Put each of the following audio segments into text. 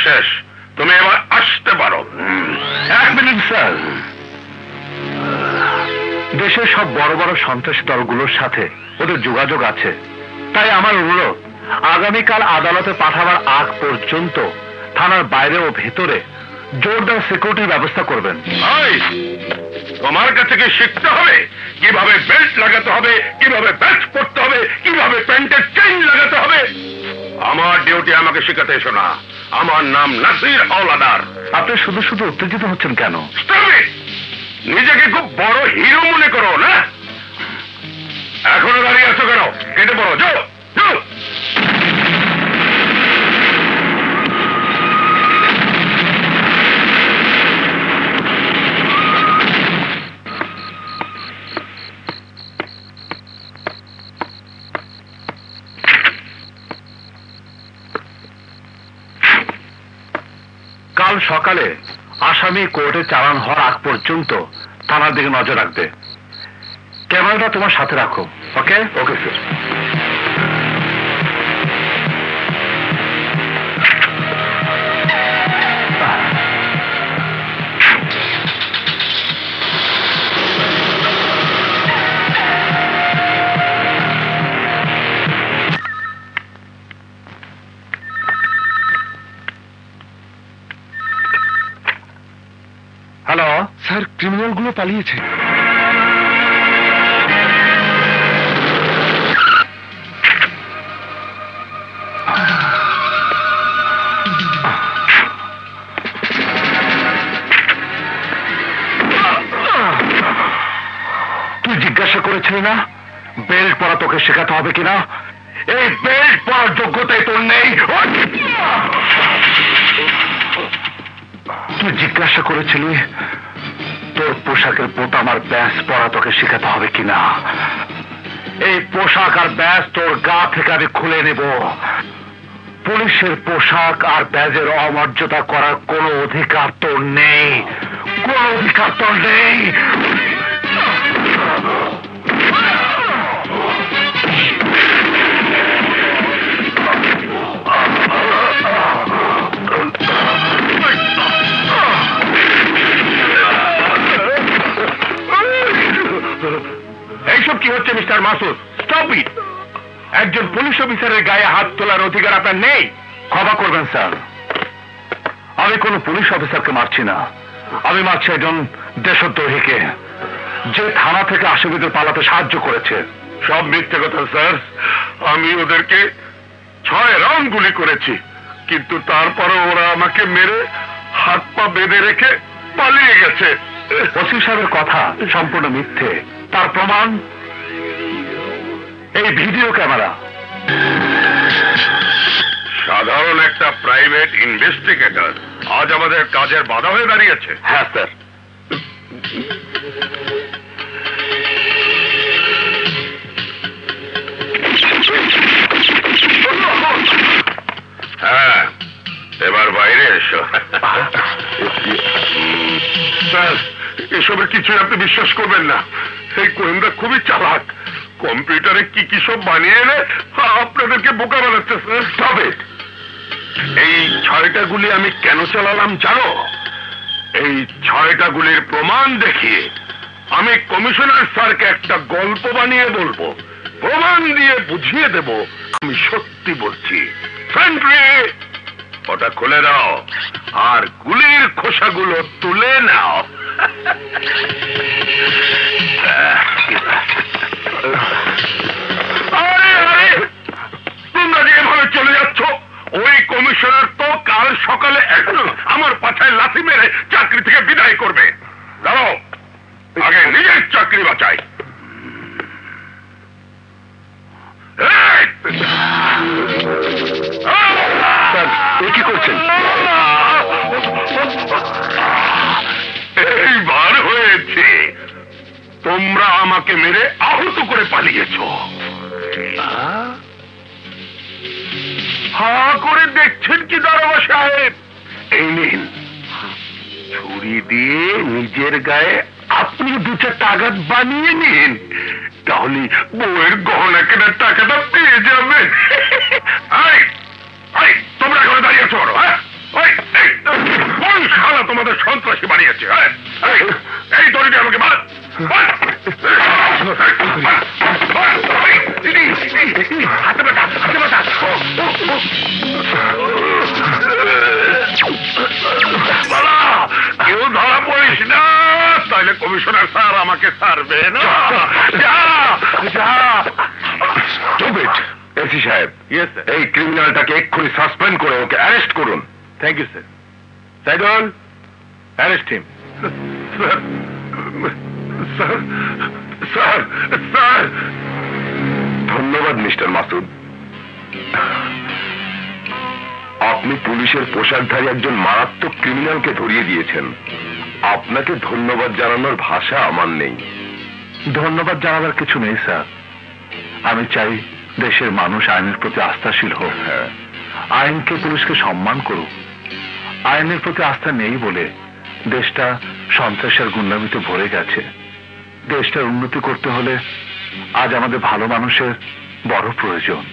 শেষ, তুমি এবার আসতে পারো। 1 মিনিট স্যার। দেশের সব বড় বড় সন্ত্রাসী দলগুলোর সাথে ওদের যোগাযোগ আছে, তাই আমার অনুরোধ আগামীকাল আদালতে পাঠাবার আগ পর্যন্ত থানার বাইরে ও ভেতরে জোরদার সিকিউরিটির ব্যবস্থা করবেন। তোমার কাছে কি শিখতে হবে কিভাবে বেল্ট লাগাতে হবে, কিভাবে ব্যাচ পড়তে হবে, কিভাবে প্যান্টের চেইন লাগাতে হবে? আমার ডিউটি আমাকে শেখাতে এসো না। আমার নাম নাসির হাওলাদার। আপনি শুধু শুধু উত্তেজিত হচ্ছেন কেন? নিজেকে খুব বড় হিরো মনে করো না? এখনো দাঁড়িয়ে আছো কেন? কেটে পড়ো, যাও যাও। কাল সকালে আসামি কোর্টে চালান হওয়ার আগ পর্যন্ত থানার দিকে নজর রাখবে। ক্যামেরাটা তোমার সাথে রাখো। Okay? Okay sir. Hello sir, ক্রিমিনালগুলো পালিয়েছে। তুই জিজ্ঞাসা করেছিলি না বেল্ট পরা তোকে শেখাতে হবে কিনা? এই বেল্ট পরার যোগ্যতাই তোর নেই। তুই জিজ্ঞাসা করেছিলি তোর পোশাকের বোতাম আর ব্যাস পরা তোকে শেখাতে হবে কিনা? এই পোশাক আর ব্যাস তোর গা থেকে আমি খুলে নেব। পুলিশের পোশাক আর ব্যাজের অমর্যাদা করার কোনো অধিকার তোর নেই, কোনো অধিকার তোর নেই। এইসব কি হচ্ছে মিস্টার মাসুদ? Stop it. একজন পুলিশ অফিসারের গায়ে হাত তোলার অধিকার আপনার নেই। ক্ষমা করবেন স্যার, আমি কোনো পুলিশ অফিসারকে মারছি না। আমি মারছি একজন দেশদ্রোহীকে, যে থানা থেকে আসামিদের পালাতে সাহায্য করেছে। সব মিথ্যে কথা স্যার। আমি ওদেরকে 6 রাউন্ড গুলি করেছি, কিন্তু তারপরে ওরা আমাকে মেরে হাত পা বেঁধে রেখে পালিয়ে গেছে। ওসি সাহেবের কথা সম্পূর্ণ মিথ্যে। তার প্রমাণ এই ভিডিও ক্যামেরা। সাধারণ একটা প্রাইভেট ইনভেস্টিগেটর আজ আমাদের কাজের বাধা হয়ে দাঁড়িয়েছে। হ্যাঁ স্যার। হ্যাঁ, এবার বাইরে এসো। স্যার, এসবের কিছুই আপনি বিশ্বাস করবেন না। এই গোয়েন্দা খুবই চালাক। কম্পিউটারে কি কি সব বানিয়ে এনে আপনাদেরকে বোকা বানাচ্ছে স্যার। তবে এই 6টা গুলি আমি কেন চালালাম জানো? এই 6টা গুলির প্রমাণ দেখিয়ে আমি কমিশনার স্যারকে একটা গল্প বানিয়ে বলবো, প্রমাণ দিয়ে বুঝিয়ে দেব আমি সত্যি বলছি। সেন্ট্রি, ওটা খুলে দাও আর গুলির খোসাগুলো তুলে নাও। আরে আরে, তোমরা যে এভাবে চলে যাচ্ছ, ওই কমিশনার তো কাল সকালে আমার পাছায় লাথি মেরে চাকরি থেকে বিদায় করবে। দাঁড়াও, আগে নিজের চাকরি বাঁচাই। কি করছেন? এইবার হয়েছে। তোমরা আমাকে মেরে আহত করে পালিয়েছ। হা করে দেখছেন কি দারোগা সাহেব? এই নিন, ছুরি দিয়ে নিজের গায়ে আপনি 2-4টা আঘাত বানিয়ে নিন, তাহলে বউয়ের গহনা কেনার টাকাটা পেয়ে যাবেন। তোমরা এখানে দাঁড়িয়ে আছো, হ্যাঁ? কোন শালা তোমাদের সন্ত্রাসী বানিয়েছে? এই দড়িটা আমাকে মার। হাতে ব্যথা, হাতে ব্যথা। বাবা, কেউ ধরা পড়িস না, তাইলে কমিশনার স্যার আমাকে ছাড়বে না। যা যা। এসি সাহেব, এই ক্রিমিনালটাকে এক্ষুনি সাসপেন্ড করে ওকে অ্যারেস্ট করুন। Thank you sir. Saidul, arrest him. Sir sir sir. ধন্যবাদ মিস্টার মাসুদ। আপনি পুলিশের পোশাকধারী একজন মারাত্মক ক্রিমিনালকে ধরিয়ে দিয়েছেন। আপনাকে ধন্যবাদ জানানোর ভাষা আমার নেই। ধন্যবাদ জানাবার কিছু নেই স্যার। আমি চাই দেশের মানুষ আইনের প্রতি আস্থাশীল হোক। আইনকে, পুলিশকে সম্মান করুক। আইনের প্রতি আস্থা নেই বলে দেশটা সন্ত্রাসের গুন্ডামিতে ভরে গেছে। দেশটার উন্নতি করতে হলে আজ আমাদের ভালো মানুষের বড় প্রয়োজন।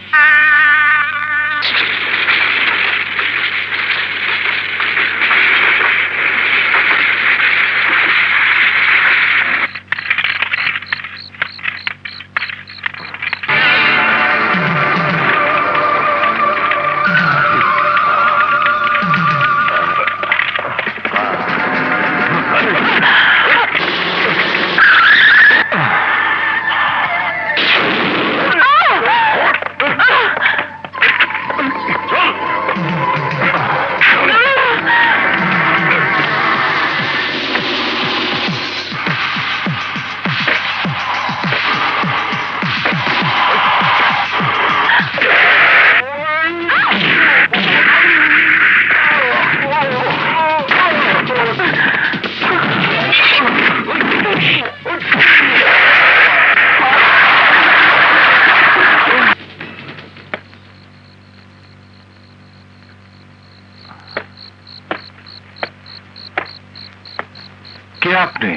কে আপনি?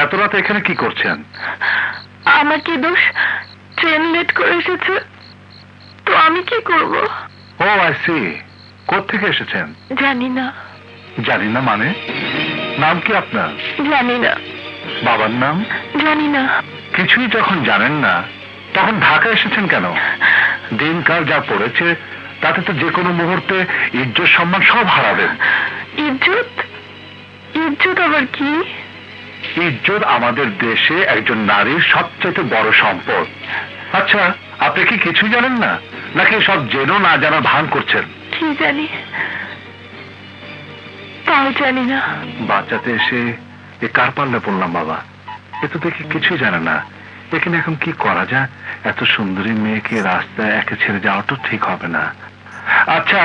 এত রাতে এখানে কি করছেন? আমার কি দোষ? ট্রেন লেট করে এসেছে, তো আমি কি করব? ও আই সি। কোত্থেকে এসেছেন? জানি না। জানি না মানে? নাম কি আপনার? জানি না। বাবার নাম? জানি না। কিছুই যখন জানেন না, তখন ঢাকা এসেছেন কেন? দিনকাল যা পড়েছে তাতে তো যে কোনো মুহূর্তে ইজ্জত সম্মান সব হারাবেন। ইজ্জত? ইজ্জত আবার কি? ইজ্জত আমাদের দেশে একজন নারীর সবচেয়ে বড় সম্পদ। আচ্ছা, আপনি কি কিছু জানেন না, নাকি সব জেনেও না জানার ভান করছেন? কি জানি, তাও জানি না। বাচ্চাতে এসে এ কার পাল্লা পড়লাম বাবা। এ তো দেখি কিছুই জানে না। এখানে এখন কি করা যায়? এত সুন্দরী মেয়েকে রাস্তায় একে ছেড়ে যাওয়া তো ঠিক হবে না। আচ্ছা,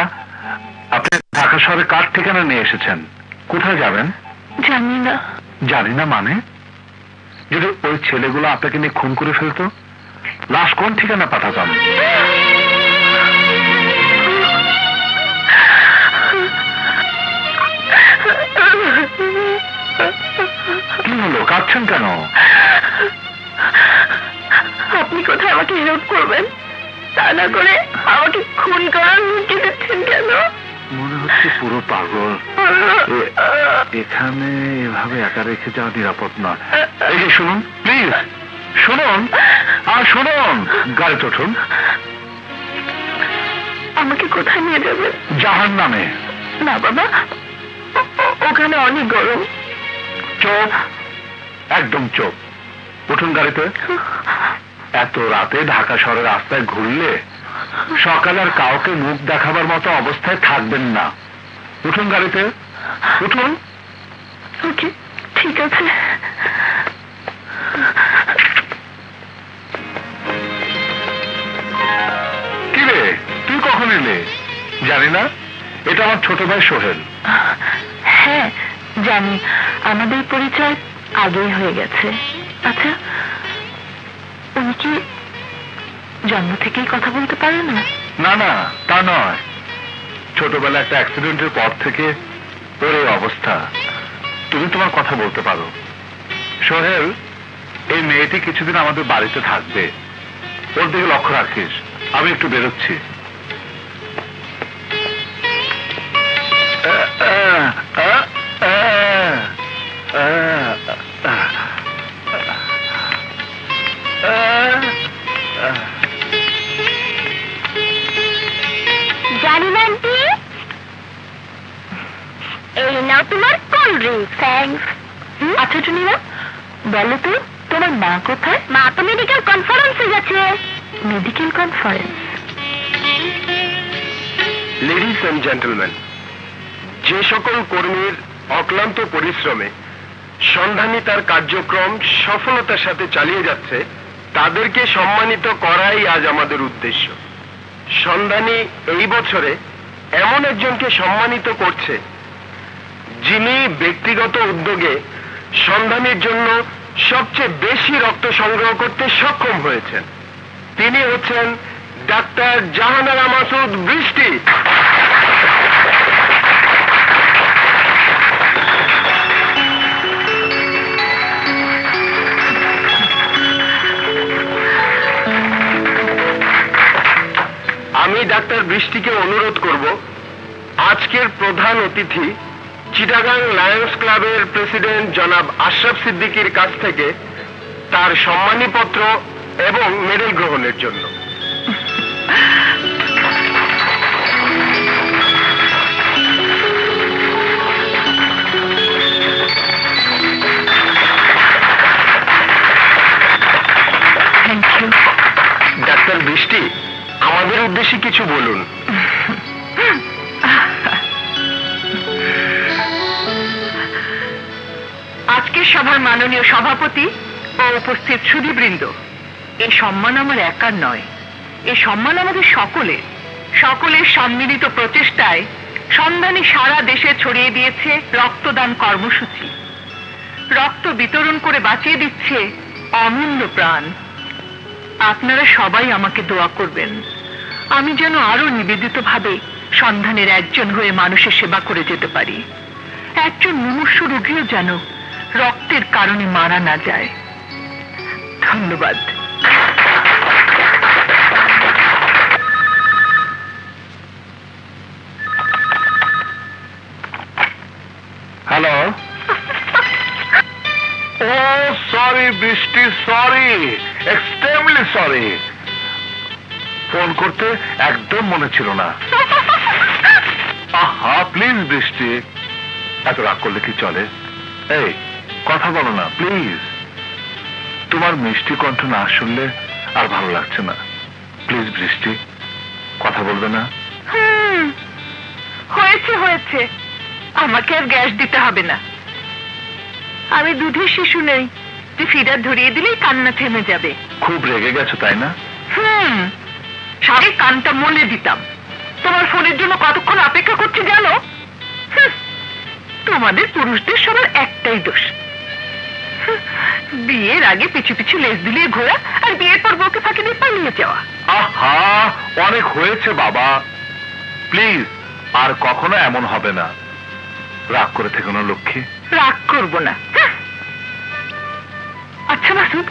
আপনি ঢাকা শহরে কার ঠিকানা নিয়ে এসেছেন? কোথায় যাবেন? জানি না। জানি না মানে? যদি ওই ছেলেগুলো আপনাকে নিয়ে খুন করে ফেলতো, লাশ কোন ঠিকানা পাঠাতাম? কি হলো, কাঁদছেন কেন? আপনি কোথায় আমাকে হেল্প করবেন, তা না করে আমাকে খুন করার হুমকি দিচ্ছেন কেন? মনে হচ্ছে পুরো পাগল। এখানে এভাবে একা রেখে যাওয়া নিরাপদ নয়। এই যে শুনুন, প্লিজ শুনুন, আর শুনুন, গাড়িতে উঠুন। আমাকে কোথায় নিয়ে যাবেন? জাহান্নামে। না বাবা, ওখানে অনেক গরম। চোখ, একদম চোখ। উঠুন গাড়িতে। এত রাতে ঢাকা শহরের রাস্তায় ঘুরলে সকালে আর কাউকে মুখ দেখাবার মতো অবস্থায় থাকবেন না। উঠুন গাড়িতে, উঠুন। ওকে, ঠিক আছে। কি রে, তুই কখন এলে? জানি না, এটা আমার ছোট ভাই সোহেল। হ্যাঁ জানি, আমাদের পরিচয় আগেই হয়ে গেছে। আচ্ছা, উনি কি জন্ম থেকেই কথা বলতে পারে না? না না, তা নয়। ছোটবেলা একটা অ্যাক্সিডেন্টের পর থেকে ওর এই অবস্থা। তুমি তোমার কথা বলতে পারো। সোহেল, এই মেয়েটি কিছুদিন আমাদের বাড়িতে থাকবে, ওর দিকে লক্ষ্য রাখিস। আমি একটু বেরোচ্ছি। তোমার মা কোথায়? মা তো মেডিকেল কনফারেন্সে গেছে। Medical conference? Ladies and gentleman, যে সকল কর্মীর অক্লান্ত পরিশ্রমে সন্ধানী তার কার্যক্রম সফলতার সাথে চালিয়ে যাচ্ছে, তাদেরকে সম্মানিত করাই আজ আমাদের উদ্দেশ্য। সন্ধানী এই বছরে এমন একজনকে সম্মানিত করছে যিনি ব্যক্তিগত উদ্যোগে সন্ধানীর জন্য সবচেয়ে বেশি রক্ত সংগ্রহ করতে সক্ষম হয়েছেন। তিনি হচ্ছেন ডাক্তার জাহানারা মাসুদ বৃষ্টি। আমি ডাক্তার বৃষ্টিকে অনুরোধ করব আজকের প্রধান অতিথি চিটাগাং লায়ন্স ক্লাবের প্রেসিডেন্ট জনাব আশরাফ সিদ্দিকীর কাছ থেকে তার সম্মানীপত্র এবং মেডেল গ্রহণের জন্য। ডাক্তার বৃষ্টি, আমাদের উদ্দেশ্যে কিছু বলুন। আজকের সভার মাননীয় সভাপতি ও উপস্থিত সুধীবৃন্দ, এই সম্মান আমার একার নয়, এই সম্মান আমাদের সকলের। সকলের সম্মিলিত প্রচেষ্টায় সন্ধানী সারা দেশে ছড়িয়ে দিয়েছে রক্তদান কর্মসূচি। রক্ত বিতরণ করে বাঁচিয়ে দিচ্ছে অমূল্য প্রাণ। আপনারা সবাই আমাকে দোয়া করবেন, আমি যেন আরো নিবেদিতভাবে সন্ধানের একজন হয়ে মানুষের সেবা করে যেতে পারি। একজন মুমূর্ষু রোগীও যেন রক্তের কারণে মারা না যায়। ধন্যবাদ। হ্যালো। ও সরি বৃষ্টি, সরি, এক্সট্রিমলি সরি। ফোন করতে একদম মনে ছিল না। আহা প্লিজ বৃষ্টি, এত রাগ করলে কি চলে? এই কথা বলো না প্লিজ। তোমার মিষ্টি কণ্ঠ না শুনলে আর ভালো লাগছে না। প্লিজ বৃষ্টি, কথা বলবে না? হয়েছে হয়েছে, আমাকে আর গ্যাস দিতে হবে না। আমি দুধের শিশু নেই যে ফিডার ধরিয়ে দিলেই কান্না থেমে যাবে। খুব রেগে গেছো তাই না? সারে কানটা মলে দিতাম। তোমার ফোনের জন্য কতক্ষণ অপেক্ষা করছি জানো? তোমাদের পুরুষদের সবার একটাই দোষ, বিয়ের আগে পিছু পিছু লেজ দিলিয়ে ঘোরা আর বিয়ের পর বউকে ফাঁকি দিয়ে পালিয়ে যাওয়া। আহা অনেক হয়েছে বাবা, প্লিজ আর কখনো এমন হবে না। রাগ করে থেকো না লক্ষ্মী। রাগ করবো না। আচ্ছা মাসুদ,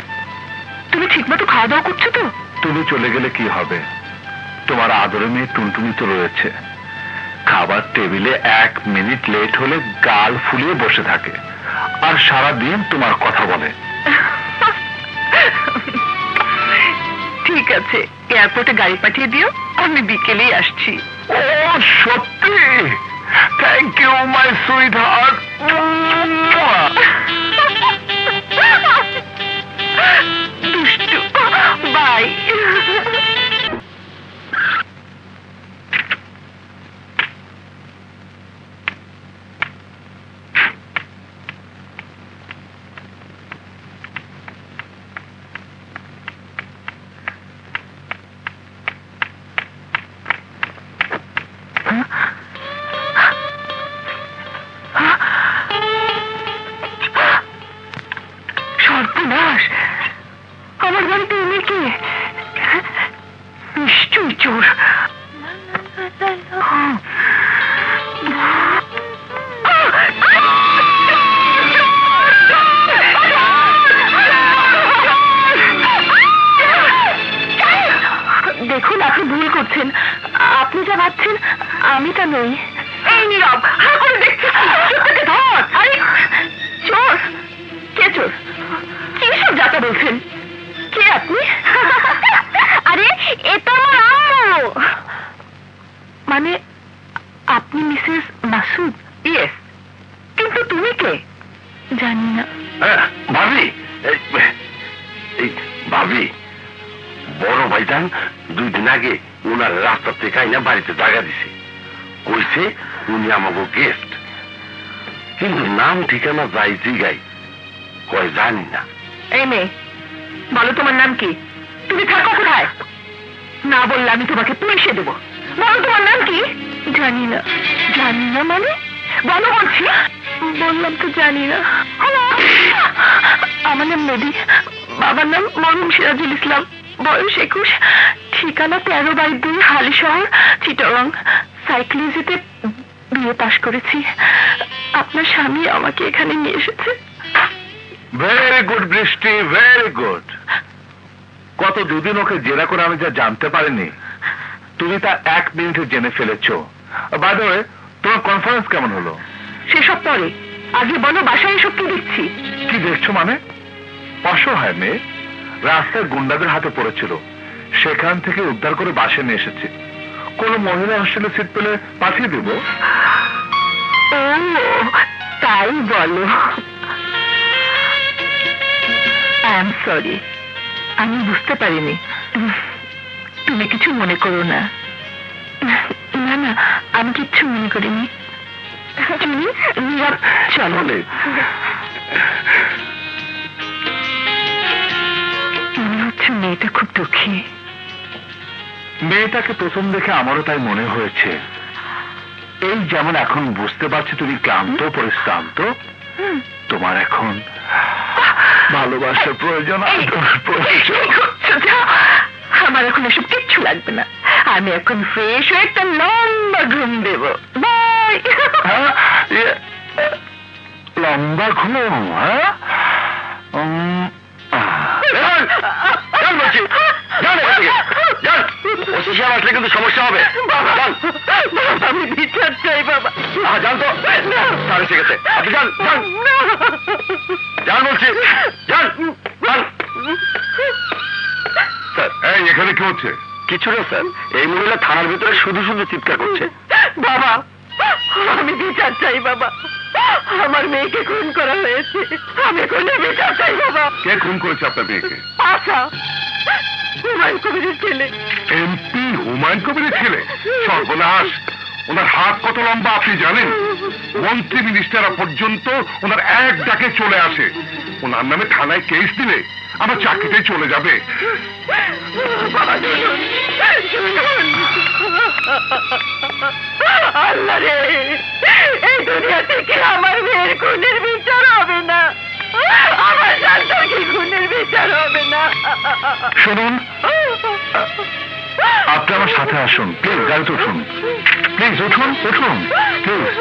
তুমি ঠিকমতো খাওয়া দাওয়া করছো তো? তুমি চলে গেলে কি হবে? তোমার আদরে মেয়ে টুনটুনি তো রয়েছে। খাবার টেবিলে 1 মিনিট লেট হলে গাল ফুলিয়ে বসে থাকে আর সারাদিন তোমার কথা বলে। ঠিক আছে, এয়ারপোর্টে গাড়ি পাঠিয়ে দিও, আমি বিকেলেই আসছি। ও সত্যি? Thank you my sweetheart. দুষ্টু, বাই। সর্বনাশ, আমার বাড়িতে এনে কে? নিশ্চয়ই চোর। দেখুন, আপনি ভুল করছেন। আপনি যা ভাবছেন আমি তা নই। এই নীরব, হা করে দেখছিস কি? ধর। আরে চোর? কে চোর? কি সব যাতা বলছেন? কে আপনি? আরে এ তো আমার আম্মু। মানে আপনি মিসেস মাসুদ? ইয়েস। কিন্তু তুমি কে? জানি না। ভাবি, ভাবি, বড় ভাইজান 2 দিন আগে ওনার রাস্তা থেকে আইনা বাড়িতে জায়গা দিছে, কইছে উনি আমাকে গেস্ট, কিন্তু নাম ঠিকানা যাই জিগাই কয় জানি না। এই মেয়ে, বলো তোমার নাম কি? তুমি থাকো কোথায়? না বললে আমি তোমাকে পুলিশে দেবো। বলো তোমার নাম কি? জানি না। জানি না মানে? বলো বলছি। বললাম তো জানি না। আমার নাম নদী, বাবার নাম মরহুম সিরাজুল ইসলাম, বয়স 21, ঠিকানা 13/2 হালিশহর, চিটাগং। সাইকোলজিতে বিএ পাশ করেছি। আপনার স্বামী আমাকে এখানে নিয়ে এসেছে। ভেরি গুড বৃষ্টি, ভেরি গুড। গত 2 দিন ওকে জেরা করে আমি যা জানতে পারিনি, তুমি তা 1 মিনিটে জেনে ফেলেছো। বাই দ্য ওয়ে, তোমার কনফারেন্স কেমন হলো? সেসব পরে, আগে বলো বাসায় এসব কি দেখছি? কি দেখছো মানে? অসহায় মেয়ে রাস্তায় গুন্ডাদের হাতে পড়েছিল, সেখান থেকে উদ্ধার করে বাসে নিয়ে এসেছে। কোন মহিলা হোস্টেলে সিট পেলে পাঠিয়ে দেবো। ও তাই বলো। আই এম সরি, আমি বুঝতে পারিনি। তুমি কিছু মনে করো না। না না, আমি কিচ্ছু মনে করিনি। চলো। মনে হচ্ছে মেয়েটা খুব দুঃখী। মেয়েটাকে প্রথম দেখে আমারও তাই মনে হয়েছে। এই যেমন এখন বুঝতে পারছি তুমি ক্লান্ত পরিশ্রান্ত, তোমার এখন ভালোবাসার প্রয়োজন। আমার এখন এসব কিচ্ছু লাগবে না। আমি এখন ফ্রেশ হয়ে একটা লম্বা ঘুম দেব। বাই। লম্বা ঘুম? হ্যাঁ, আসলে কিন্তু সমস্যা হবে। আমি বিচার চাই বাবা। জান তো তার এসে গেছে, আপনি যান যান যান বলছি, যান যান। স্যার, এই এখানে কি হচ্ছে? কিছু না স্যার, এই মহিলা থানার ভিতরে শুধু শুধু চিৎকার করছে। বাবা, আমি বিচার চাই বাবা। আমার মেয়েকে খুন করা হয়েছে, আমি খুনের বিচার চাই বাবা। কে খুন করেছে আপনার মেয়েকে? আশা, হুমায়ুন কবিরের ছেলে। এমপি হুমায়ুন কবিরের ছেলে? সর্বনাশ! ওনার হাত কত লম্বা আপনি জানেন? মন্ত্রী মিনিস্টাররা পর্যন্ত ওনার এক ডাকে চলে আসে। ওনার নামে থানায় কেস দিলে আমার চাকরিটাই চলে যাবে। আল্লাহ রে, এই দুনিয়া থেকে আমার মেয়ের খুনের বিচার হবে না, আমার সন্তান কি খুনের বিচার হবে না? শুনুন, আপনি আমার সাথে আসুন প্লিজ। গাড়িতে উঠুন প্লিজ, উঠুন উঠুন প্লিজ।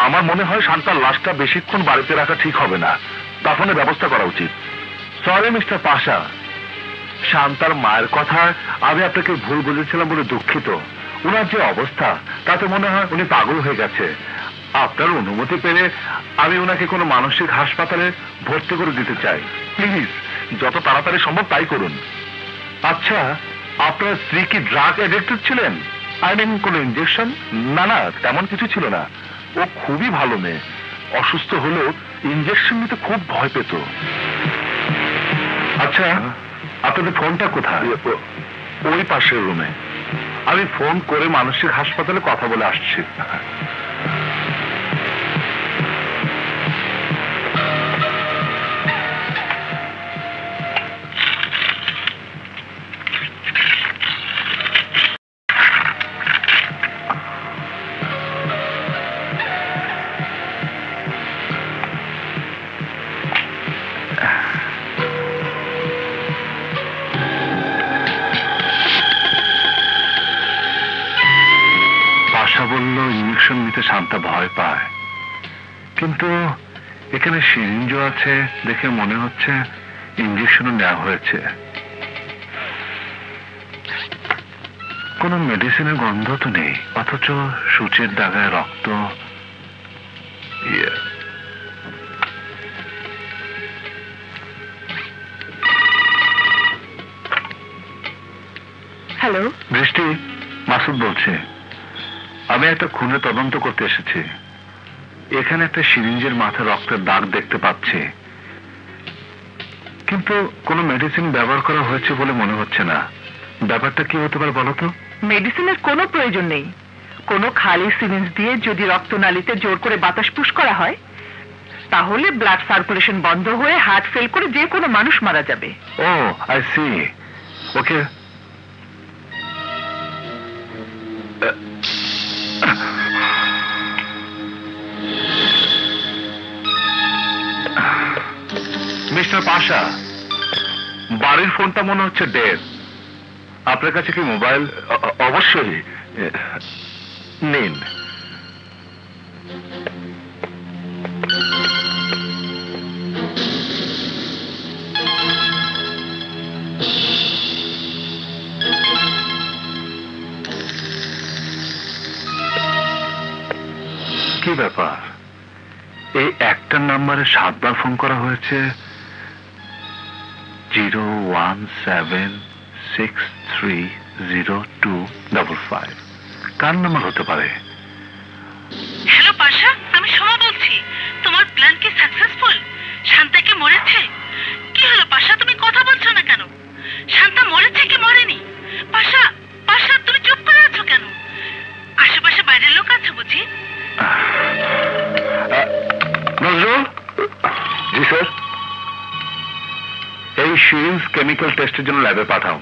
আমার মনে হয় শান্তার লাশটা বেশিক্ষণ বাড়িতে রাখা ঠিক হবে না, দাফনের ব্যবস্থা করা উচিত। সরি মিস্টার পাশা, শান্তার মায়ের কথা আমি আপনাকে ভুল বুঝেছিলাম বলে দুঃখিত। ওনার যে অবস্থা তাতে মনে হয় উনি পাগল হয়ে গেছে। আপনার অনুমতি পেলে আমি ওনাকে কোনো মানসিক হাসপাতালে ভর্তি করে দিতে চাই। প্লিজ যত তাড়াতাড়ি সম্ভব তাই করুন। আচ্ছা, আপনার স্ত্রী কি ড্রাগ অ্যাডিক্টেড ছিলেন? আই মিন কোনো ইনজেকশন? না না, তেমন কিছু ছিল না। ও খুবই ভালো মেয়ে, অসুস্থ হলেও ইনজেকশন নিতে খুব ভয় পেত। আচ্ছা, আপনাদের ফোনটা কোথায়? ওই পাশের রুমে। আমি ফোন করে মানসিক হাসপাতালে কথা বলে আসছি। বলল ইঞ্জেকশন নিতে শান্তা ভয় পায়, কিন্তু এখানে সিরিঞ্জও আছে দেখে মনে হচ্ছে ইঞ্জেকশনও নেওয়া হয়েছে। কোনো মেডিসিনের গন্ধ তো নেই, অথচ সূচের দাগায় রক্ত। হ্যালো, বৃষ্টি, মাসুদ বলছে। আমি একটা খুনের তদন্ত করতে এসেছি। এখানে একটা সিরিঞ্জের মাথায় রক্তের দাগ দেখতে পাচ্ছি, কিন্তু কোনো মেডিসিন ব্যবহার করা হয়েছে বলে মনে হচ্ছে না। ব্যাপারটা কি হতে পারে বলো তো? মেডিসিনের কোনো প্রয়োজন নেই। কোনো খালি সিরিঞ্জ দিয়ে যদি রক্তনালীতে জোর করে বাতাস পুশ করা হয়, তাহলে ব্লাড সার্কুলেশন বন্ধ হয়ে হার্ট ফেল করে যে কোনো মানুষ মারা যাবে। ও, আই সি। ওকে। মিস্টার পাশা, বাড়ির ফোনটা মনে হচ্ছে ডেড। আপনার কাছে কি মোবাইল? অবশ্যই, নিন। কি ব্যাপার, এই একটা নাম্বারে 7 বার ফোন করা হয়েছে? 017630255। কার নাম্বার হতে পারে? হ্যালো পাশা, আমি সোমা বলছি। তোমার প্ল্যান কি সাকসেসফুল? শান্তা কি মরেছে? কি হলো পাশা, তুমি কথা বলছো না কেন? শান্তা মরেছে কি মরেনি? পাশা, পাশা, তুমি চুপ করে আছো কেন? আশেপাশে বাইরের লোক আছে বুঝি? নজরুল। জি স্যার। এই সিরিঞ্জ কেমিক্যাল টেস্টের জন্য ল্যাবে পাঠাও।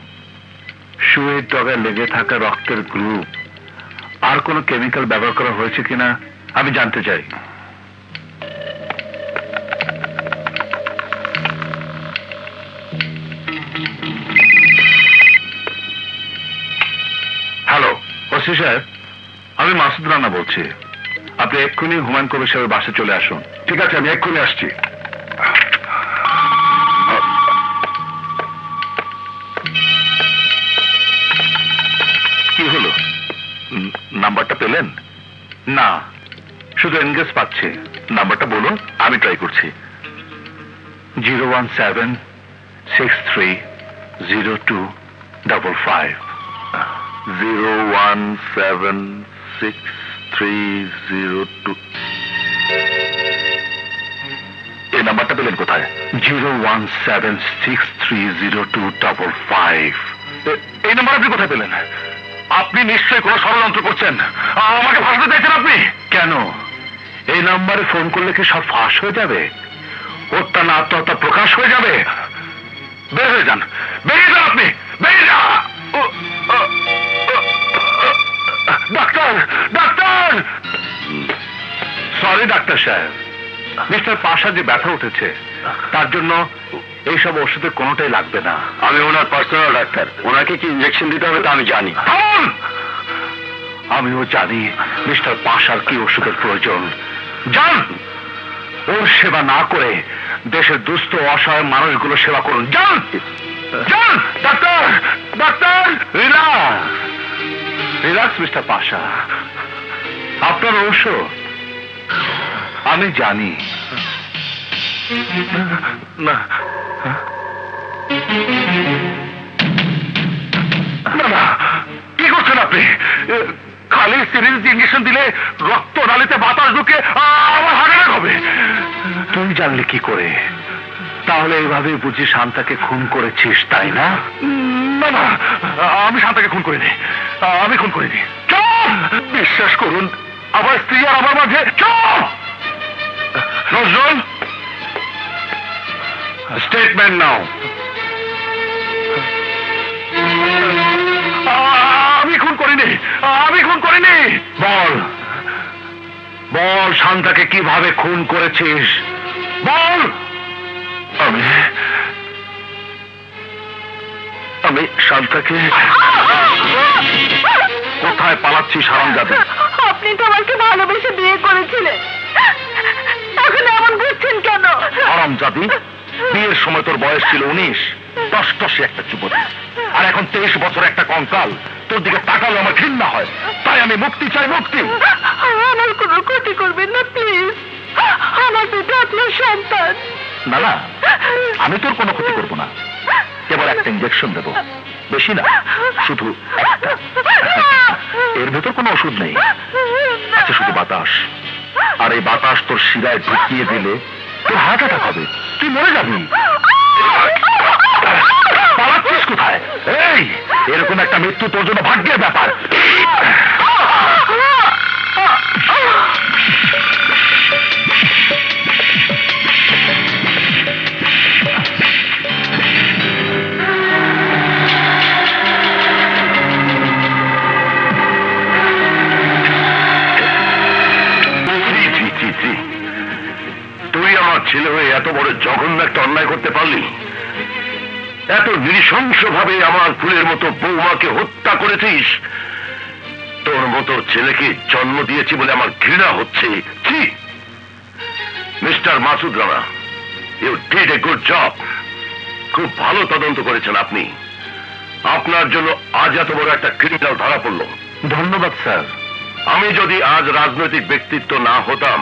শুয়ের ডগায় লেগে থাকা রক্তের গ্রুপ আর কোনো কেমিক্যাল ব্যবহার করা হয়েছে কিনা আমি জানতে চাই। হ্যালো ওসি সাহেব, আমি মাসুদ রানা বলছি। আপনি এক্ষুনি হুমায়ুন কবির সাহেবের বাসায় চলে আসুন। ঠিক আছে, আমি এক্ষুনি আসছি। কি হলো, নাম্বারটা পেলেন? না, শুধু এনগেজ পাচ্ছে। নাম্বারটা বলুন, আমি ট্রাই করছি। 017630255। 0176302। এই নাম্বারটা পেলেন কোথায়? 017630255। এই নাম্বার আপনি কোথায় পেলেন? আপনি নিশ্চয়ই কোনো ষড়যন্ত্র করছেন, আমাকে ফাঁসাতে চাইছেন আপনি। কেন, এই নাম্বারে ফোন করলে কি সব ফাঁস হয়ে যাবে? হত্যা না আত্মহত্যা প্রকাশ হয়ে যাবে? বের হয়ে যান, বেরিয়ে যান আপনি, বেরিয়ে যান। Doctor, doctor! সরি ডাক্তার সাহেব, মিস্টার পাশা যে ব্যথা উঠেছে তার জন্য এইসব ওষুধের কোনোটাই লাগবে না। আমি ওনার পার্সোনাল ডাক্তার, ওনাকে কি ইনজেকশন দিতে হবে তা আমি জানি। আমিও জানি মিস্টার পাশার কি ওষুধের প্রয়োজন। যান, ওর সেবা না করে দেশের দুস্থ অসহায় মানুষগুলো সেবা করুন। যান, যান। Doctor, doctor! Relax, relax mister Pasha. আপনার ঔষধ আমি জানি। না, না, কি করছেন আপনি? খালি সিরিঞ্জ ইঞ্জেকশন দিলে রক্ত নালীতে বাতাস ঢুকে আমার হার্ট অ্যাটাক হবে। তুই জানলি কি করে? তাহলে এইভাবে বুঝি শান্তাকে খুন করেছিস, তাই না? না না, আমি শান্তাকে খুন করিনি, আমি খুন করিনি। চুপ! বিশ্বাস করুন, আমার স্ত্রী আর আমার মাঝে। চুপ! নজরুল, স্টেটমেন্ট নাও। আমি খুন করিনি, আমি খুন করিনি। বল, বল শান্তাকে কিভাবে খুন করেছিস, বল। আমি শান্তাকে। কোথায় পালাচ্ছিস হারামজাদা? আপনি তো আমাকে ভালোবেসে বিয়ে করেছিলেন, এখন এমন করছেন কেন? হারামজাদি, বিয়ের সময় তোর বয়স ছিল 19, টসটসে একটা যুবতী, আর এখন 23 বছর একটা কঙ্কাল। তোর দিকে তাকালে আমার ঘৃণা হয়, তাই আমি মুক্তি চাই, মুক্তি। আমার কোনো ক্ষতি করবেন না প্লিজ, আমার দুটো আপনার সন্তান। না না, আমি তোর কোনো ক্ষতি করবো না, কেবল একটা ইঞ্জেকশন দেবো, বেশি না, শুধু একটা। এর ভেতর কোনো ওষুধ নেই, আছে শুধু বাতাস। আর এই বাতাস তোর শিরায় ঢুকিয়ে দিলে তোর হার্ট অ্যাটাক হবে, তুই মরে যাবি। পালাচ্ছিস কোথায়? এই এরকম একটা মৃত্যু তোর জন্য ভাগ্যের ব্যাপার। তুই আমার ছেলে হয়ে এত বড় জঘন্য একটা অন্যায় করতে পারলি? এত নৃশংস ভাবে আমার ফুলের মতো বৌমাকে হত্যা করেছিস। তোর মতো ছেলেকে জন্ম দিয়েছি বলে আমার ঘৃণা হচ্ছে। Mister Masud Rana, you did a good job. খুব ভালো তদন্ত করেছেন আপনি। আপনার জন্য আজ এত বড় একটা ক্রিমিনাল ধরা পড়ল। ধন্যবাদ স্যার। আমি যদি আজ রাজনৈতিক ব্যক্তিত্ব না হতাম,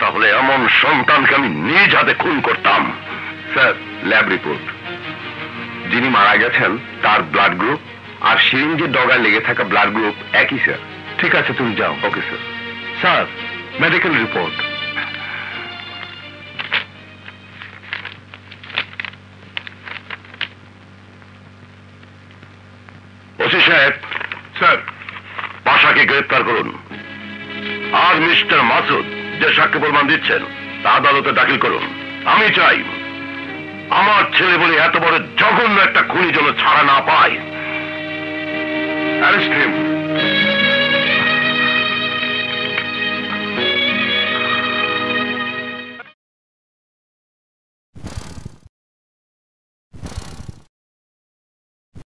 তাহলে এমন সন্তানকে আমি নিজ হাতে খুন করতাম। Sir, lab report. যিনি মারা গেছেন তার ব্লাড গ্রুপ আর সিরিঞ্জের ডগায় লেগে থাকা ব্লাড গ্রুপ একই স্যার। ঠিক আছে, তুমি যাও। Okay sir. Sir, medical report. OC সাহেব। স্যার। পাশাকে গ্রেফতার করুন। আর মিস্টার মাসুদ যে সাক্ষ্য প্রমাণ দিচ্ছেন তা আদালতে দাখিল করুন। আমি চাই আমার ছেলে বলে এত বড় জঘন্য একটা খুনি যেন ছাড়া না পায়। Arrest him.